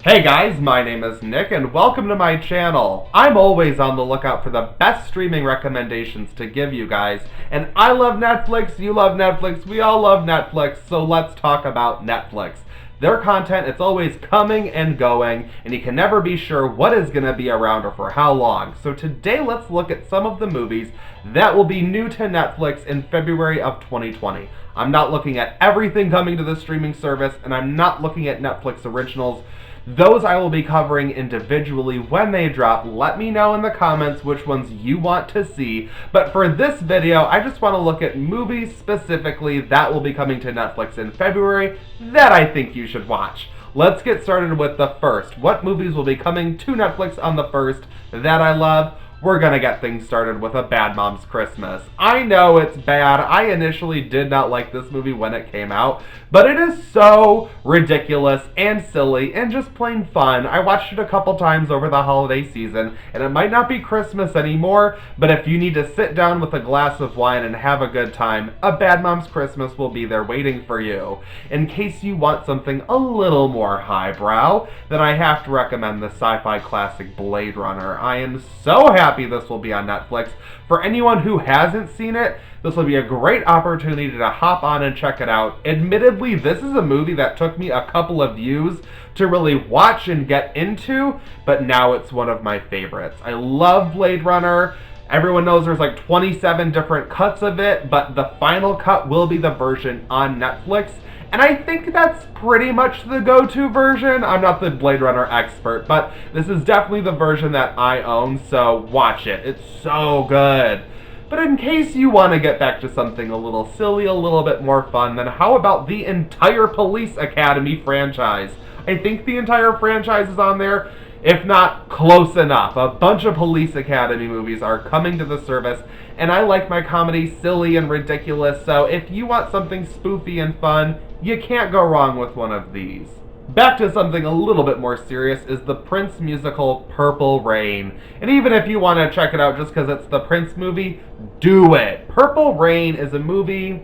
Hey guys, my name is Nick and welcome to my channel. I'm always on the lookout for the best streaming recommendations to give you guys. And I love Netflix, you love Netflix, we all love Netflix, so let's talk about Netflix. Their content, it's always coming and going, and you can never be sure what is going to be around or for how long. So today let's look at some of the movies that will be new to Netflix in February of 2020. I'm not looking at everything coming to the streaming service, and I'm not looking at Netflix originals. Those I will be covering individually when they drop. Let me know in the comments which ones you want to see. But for this video, I just want to look at movies specifically that will be coming to Netflix in February that I think you should watch. Let's get started with the first. What movies will be coming to Netflix on the first that I love? We're gonna get things started with A Bad Mom's Christmas. I know it's bad. I initially did not like this movie when it came out, but it is so ridiculous and silly and just plain fun. I watched it a couple times over the holiday season, and it might not be Christmas anymore, but if you need to sit down with a glass of wine and have a good time, A Bad Mom's Christmas will be there waiting for you. In case you want something a little more highbrow, then I have to recommend the sci-fi classic Blade Runner. I am so happy this will be on Netflix. For anyone who hasn't seen it, this will be a great opportunity to hop on and check it out. Admittedly, this is a movie that took me a couple of views to really watch and get into, but now it's one of my favorites. I love Blade Runner. Everyone knows there's like 27 different cuts of it, but the final cut will be the version on Netflix. And I think that's pretty much the go-to version. I'm not the Blade Runner expert, but this is definitely the version that I own, so watch it. It's so good. But in case you want to get back to something a little silly, a little bit more fun, then how about the entire Police Academy franchise? I think the entire franchise is on there, if not close enough. A bunch of Police Academy movies are coming to the service, and I like my comedy silly and ridiculous, so if you want something spoofy and fun, you can't go wrong with one of these. Back to something a little bit more serious is the Prince musical Purple Rain. And even if you want to check it out just because it's the Prince movie, do it. Purple Rain is a movie.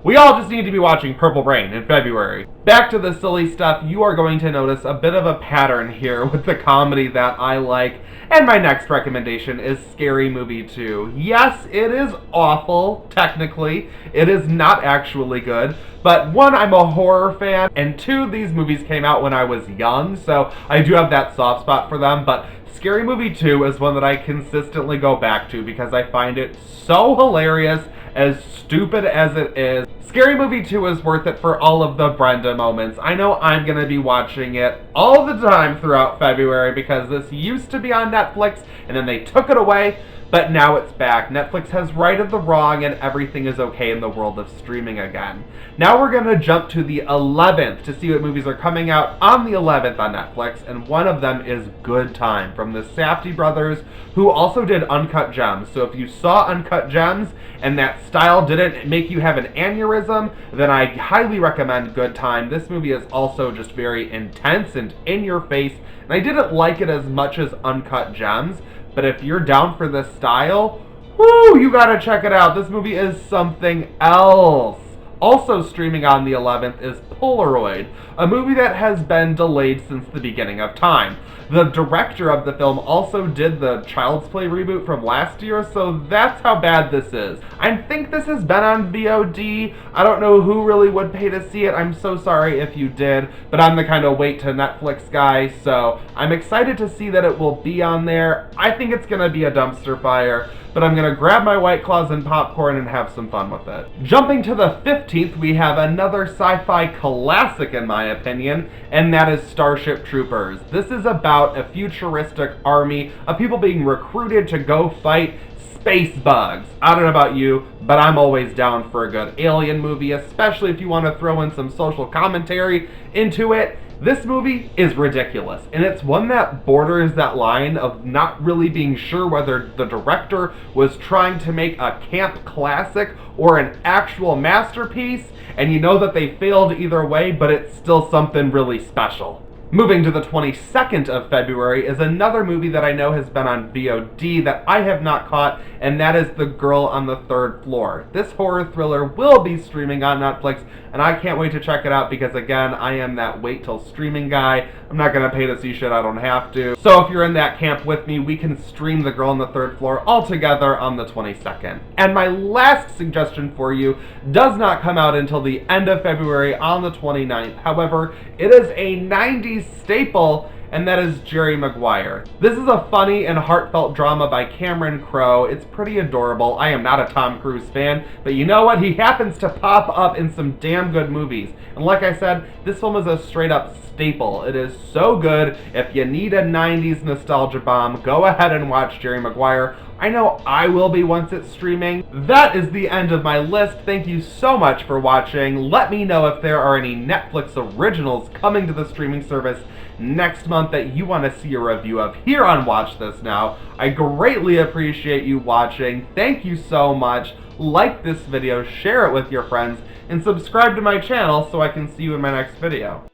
We all just need to be watching Purple Rain in February. Back to the silly stuff, you are going to notice a bit of a pattern here with the comedy that I like. And my next recommendation is Scary Movie 2. Yes, it is awful, technically. It is not actually good. But one, I'm a horror fan, and two, these movies came out when I was young, so I do have that soft spot for them. But Scary Movie 2 is one that I consistently go back to because I find it so hilarious, as stupid as it is. Scary Movie 2 is worth it for all of the Brenda moments. I know I'm going to be watching it all the time throughout February because this used to be on Netflix and then they took it away, but now it's back. Netflix has righted the wrong and everything is okay in the world of streaming again. Now we're going to jump to the 11th to see what movies are coming out on the 11th on Netflix, and one of them is Good Time from the Safdie brothers, who also did Uncut Gems. So if you saw Uncut Gems and that style didn't make you have an aneurysm, then I highly recommend Good Time. This movie is also just very intense and in your face, and I didn't like it as much as Uncut Gems, but if you're down for this style, whoo, you gotta check it out. This movie is something else. Also streaming on the 11th is Polaroid, a movie that has been delayed since the beginning of time. The director of the film also did the Child's Play reboot from last year, so that's how bad this is. I think this has been on VOD. I don't know who really would pay to see it. I'm so sorry if you did, but I'm the kind of wait to Netflix guy, so I'm excited to see that it will be on there. I think it's gonna be a dumpster fire, but I'm gonna grab my White Claws and popcorn and have some fun with it. Jumping to the 15th, we have another sci-fi classic in my opinion, and that is Starship Troopers. This is about a futuristic army of people being recruited to go fight space bugs. I don't know about you, but I'm always down for a good alien movie, especially if you want to throw in some social commentary into it. This movie is ridiculous, and it's one that borders that line of not really being sure whether the director was trying to make a camp classic or an actual masterpiece, and you know that they failed either way, but it's still something really special. Moving to the 22nd of February is another movie that I know has been on VOD that I have not caught, and that is The Girl on the Third Floor. This horror thriller will be streaming on Netflix, and I can't wait to check it out because, again, I am that wait till streaming guy. I'm not going to pay to see shit I don't have to. So if you're in that camp with me, we can stream The Girl on the Third Floor all together on the 22nd. And my last suggestion for you does not come out until the end of February on the 29th. However, it is a 90s staple, and that is Jerry Maguire. This is a funny and heartfelt drama by Cameron Crowe. It's pretty adorable. I am not a Tom Cruise fan, but you know what? He happens to pop up in some damn good movies. And like I said, this film is a straight up staple. It is so good. If you need a 90s nostalgia bomb, go ahead and watch Jerry Maguire. I know I will be once it's streaming. That is the end of my list. Thank you so much for watching. Let me know if there are any Netflix originals coming to the streaming service next month that you want to see a review of here on Watch This Now. I greatly appreciate you watching. Thank you so much. Like this video, share it with your friends, and subscribe to my channel so I can see you in my next video.